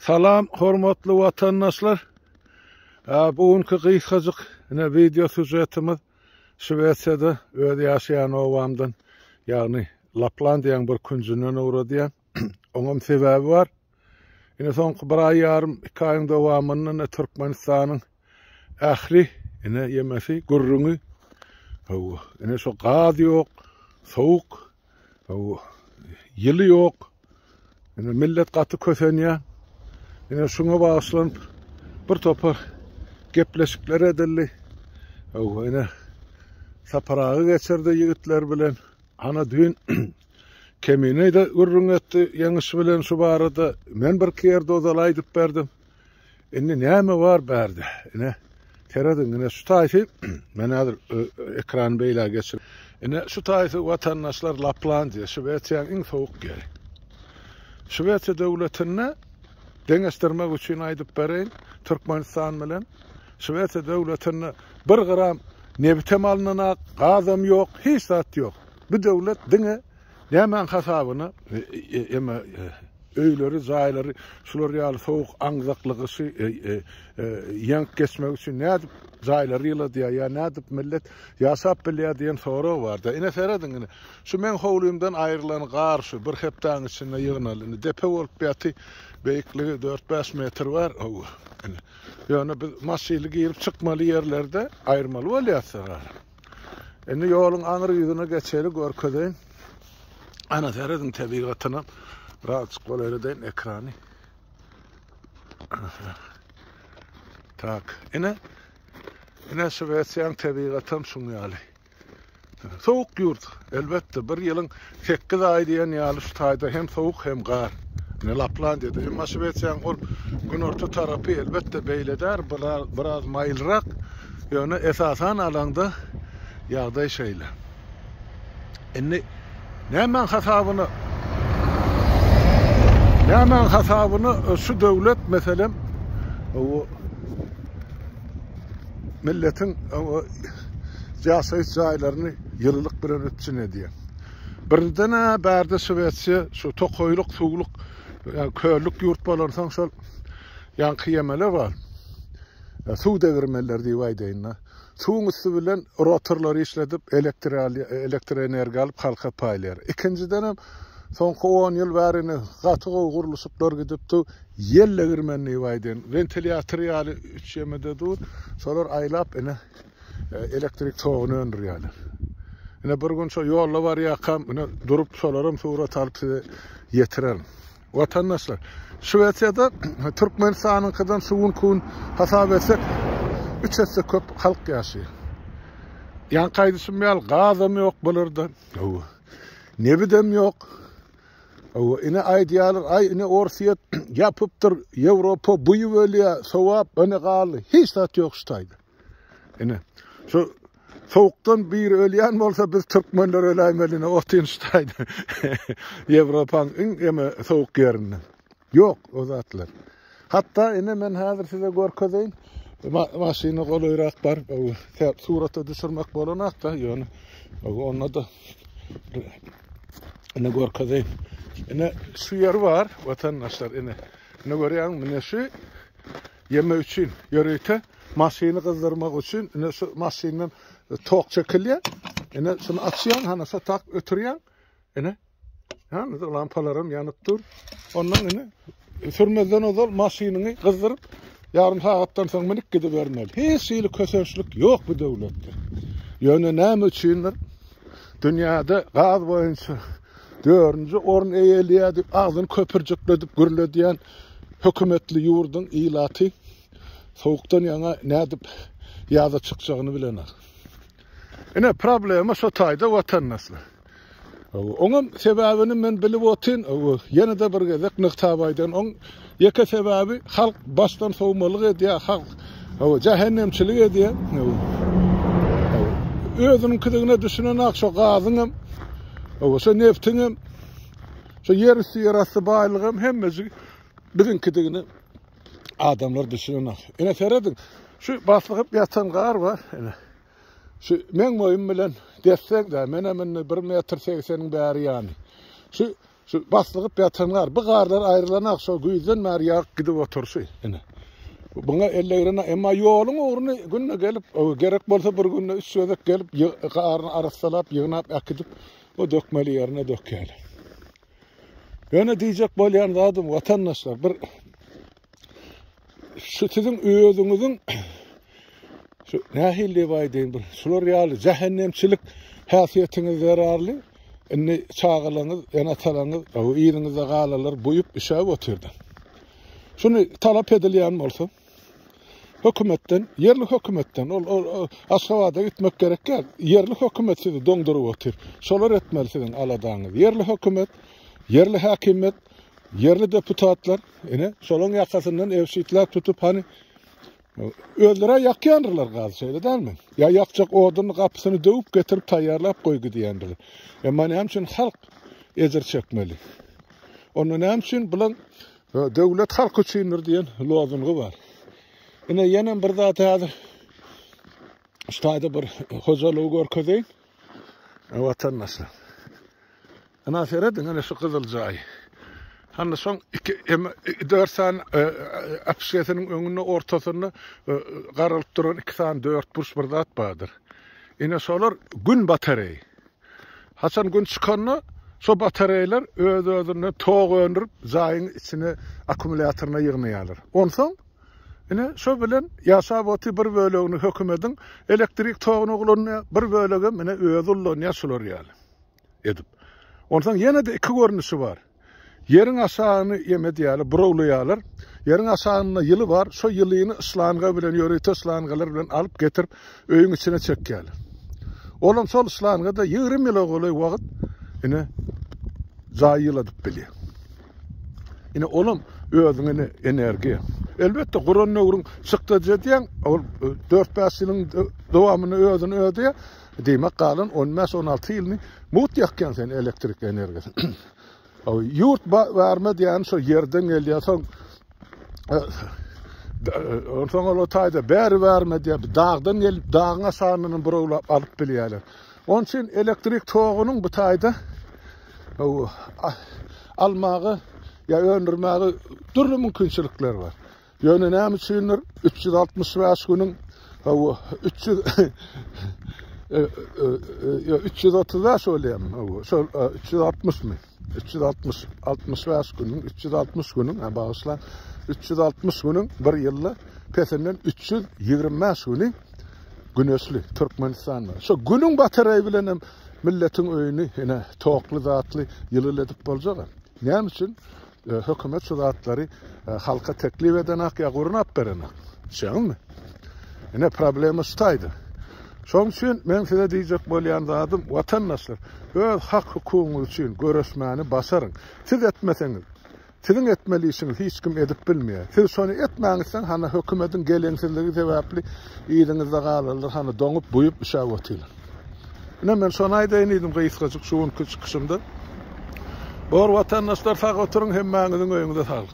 Salam, hormatly vatandaşlar. Bugünkü gysgazyk video süjetimiz Şwetsiyada öde ýaşaýan owamdan, ýagny Laplandiýanyň bir künjünden uğradýan. Oňam sebäbi bar. Ine soňky bir aý ýarym, 2 aýyň dowamyny Türkmenistanyň ähli ine ýemesi gurrüňi. Ine şo gaz ýok, sowuk, ýyly ýok. Ine millet gaty kösenýär. Ine şuňa baglanyp bir topar gepleşikler edildi. Ine saparagy geçirdi ýigitler bilen. Ana dün kemine de gurrun etdi ýeňiş bilen şu barada. Men bir kerde ozalay aýdyp berdim. Indi näme bar berdi? Ine teredin ine şu taýsy men häzir ekran beýle geçir. Ine şu taýsy watandaşlar Laplandiýa, Şwetsiýanyň iň sowuk ýeri. Şwetsiýa döwletine deňeşdirmek üçin aýdyp bereýin, Türkmenistan bilen Şwetsiýa döwletine bir gram nebite malyna gazam ýok, hiç zat ýok. Bu döwlet diňe näme hasabyny öýleri, zaýlary, şular ýaly sowuk aňzaklygy ýank geçmek üçin nädip zaýlary ýyladyýar, ýa nädip millet ýasap bilýär diýen soraw barda. Ine seredin, şu men howlymdan aýrylan garşy bir hepdaň içinde ýygnaly, depe bolup ýaty, beýikligi 4-5 metr bar. Ýöne biz maşyny girip çykmaly ýerlerde aýyrmaly bolýar. Indi ýoluň aňyr ýüzüne geçeli görkedeň. Ana seredin tabigatyna rahat bolýardyň ekrany. Tak, ine Şwetsiýanyň tabigatyny şuňaly. Sowuk ýurt, elbetde bir ýylyň 8 aý diýen ýaly şu taýda hem sowuk hem gar. Ne Laplandiýada, hem Şwetsiýanyň ol gün orta tarapy elbetde beýleder, biraz maýylrak, ýöne esasan alanda ýagdaý şeýle. Indi näme hasabyny şu döwlet meselem milletin jasaýy jaýlaryny ýyllyk bilen ötçün edýär. Birden bärde Şwetsiýa şu tokoýluk, suwluk, köllük ýurt bolarsaň şol ýanky ýemeler bar. Suw degirmeler diýip aýdaýyn. Suwun üstü bilen rotorlary işledip elektr energiýa alyp halka paýlýar. Ikinciden hem soňky 10 ýyl bärini gaty guruluşyplar gidipdi, ýelle girmenni aýdaýyn. Ventilator ýaly 3 ýemede dur, şolar aýlap ine elektrik togyny öndürýärler. Ine bir gün şo ýollar bar ýakam, ine durup şolarym surat alyp size ýetirerim. Vatandaşlar, Şwetsiýada Türkmenistanyňkydan suwun kun hasap etsek 3 hesse köp halk ýaşaýar. Ýan gaýdysynmyal gazam ýok bularda. Nebidem ýok. Ine aýdýarlar, ine Orsiýet ýapypdyr, Ýewropa buýy bölýär, sowap öne galy, hiç zat ýok şu taýda. Ine şu sowukdan bir ölýän bolsa biz türkmenler öläýmelini otyn şu taýda. Ýewropanyň eme sowuk ýerinden. Ýok o zatlar. Hatta ine men häzir size görkedeýin. Maşyny golayrak bar, surata düşürmek bolanak da ýöne. Onda da ine görkedeýin. Ine şu yer var, vatandaşlar ine görýän mine şu ýeme üçin ýöreýte maşyny gyzdyrmak üçin ine şu maşynyň tok çekilýär. Ine şunu açýan, hanasa tak ötürýän. Ine lampalarym ýanyp dur. Ondan ine sürmezden ozal maşynyny gyzdyryp yarım saatdan soň minik gidip bermeli. Hiç ýyly köseşlik ýok bu döwletde. Ýöne näme üçindir? Dünýäde gaz boýunça 4-nji orun eýelýär diýip agzyny köpürjekledip gürledýän hökümetli ýurdun ilaty sowukdan ýaňa nädip ýaza çykjagyny bilenler. Ine problema şu taýda watandaşlar. Oňam sebäbini men bilip otyn, ýene-de bir gezek nyktab aýdan. Oň ýeke sebäbi halk başdan sowmalyk edýär, halk cehennemçilik edýär. Özüniň kidigine düşünen akşo gazyňam, şo neftiňem, şo ýerüstü ýerasty baýlygam hemmesi biziň kidigine adamlar düşünen. Ine seredin, şu baslyp ýatan gar bar, ine. Şu men boýum bilen dessek de, men 1,80 m bäri ýany. Şu Şu basılıp yatanlar, bu garlar ayrılanak so güýden märýä gidip oturşy. Ene. Buna ellerine emma yolun uğruna günne gelip gerek bolsa bir günne üç södek gelip garını arassalap yığınap akıdıp o dökmeli yerine dökeli. Yöne diyecek bolyan zadım vatandaşlar bir şu sizin özünüzün şu nahilli vay deyin bir Floryalı cehennemçilik hasiyetiniz zararlı inni çağılanız yanatalanız o iyinize galalar buyup işe oturdan. Şunu talep edilen olsa hökümetten, yerli hökümetten, Aşgabat'a gitmek gerekir. Yerli hökümet sizi dondurup otur. Solar etmelisiniz aladağınız. Yerli hökümet, yerli hakimiyet, yerli deputatlar, solun yakasından evşitler tutup hani öldüre yakyanırlar gazı şeyle değil mi? Ya yakacak odunun kapısını dövüp getirip tayyarlap koy gidiyendirler. Ama ne için halk ezir çekmeli. Onun ne için bulan devlet halk üçindir diyen lozungu var. Yine yenen bir zat hazır. İşte bir hocalığı görkedeyin. Vatandaşlar. Ana seyredin şu Kızılca'yı. Hani son 4 saniye apsiyetinin önüne ortasını qarılıp duran 2 saniye 4 burç bir zat vardır. Yine solar gün bataryayı. Hasan gün çıkanına so bataryalar öz-özüne toğ öndürüp zayın içine akümülatörüne yığmayalar. Ondan yine şu bilen Yaşabotı bir bölüğünü hökümetin elektrik toğunu oğlunun bir bölüğü yine öz-ulluğunu yaşılır yani. Edip. Ondan yine de 2 görünüşü var. Yerin aşağını yemediyalar, burovlayalar. Yerin aşağında yılı var. So yılını ıslanğa bilen, yörüyte ıslanğalar bilen alıp getirip öyün içine çekkiyalar. Oğlum sol ıslanğa da 20 yıl oğulay vakit yine zayi yıladıp biliyor. Yine oğlum özüne enerji. Elbette Kur'an nögrün sıktı diyen 4-5 yılın devamını özünü ödüyor. Demek kalın 15-16 yılını mut yakyan sen elektrik enerjisi. Yurt verme diyen so yerden geliyor son o tayda beri verme diye dağdan gelip dağına sağının burayla alıp biliyorlar. Onun için elektrik toğunun bu tayda almağı ya öndürmeği türlü mümkünçülükler var. Yönü ne misindir? 365 günün 330'a söyleyeyim. 360 mı? 365 günün, 360 günün, bağışlan, 360 günün bir yılla pesinden 325 günü güneşli Türkmenistan'da. So günün bataryayı bilenem milletin öyünü yine toğlu zatlı yılı edip olacak. Ne için? Hükümet şu zatları halka teklif edenek ya kurunap verenek. Şey mi? Yine problemi staydı. Son için ben size diyecek bolyan zadım vatandaşlar öz hak hukukunuz için görüşmeni basarın. Siz etmeseniz, sizin etmelisiniz hiç kim edip bilmiyor. Siz sonu etmeyinizsen hani hükümetin gelensizliği sebepli iyiliğinizde kalırlar hani donup buyup işe oturlar. Yine ben son ayda iniydim kıyıskacık şuun çıkışımda. Bu vatandaşlar sağ oturun hem mağazın önünde sağlık.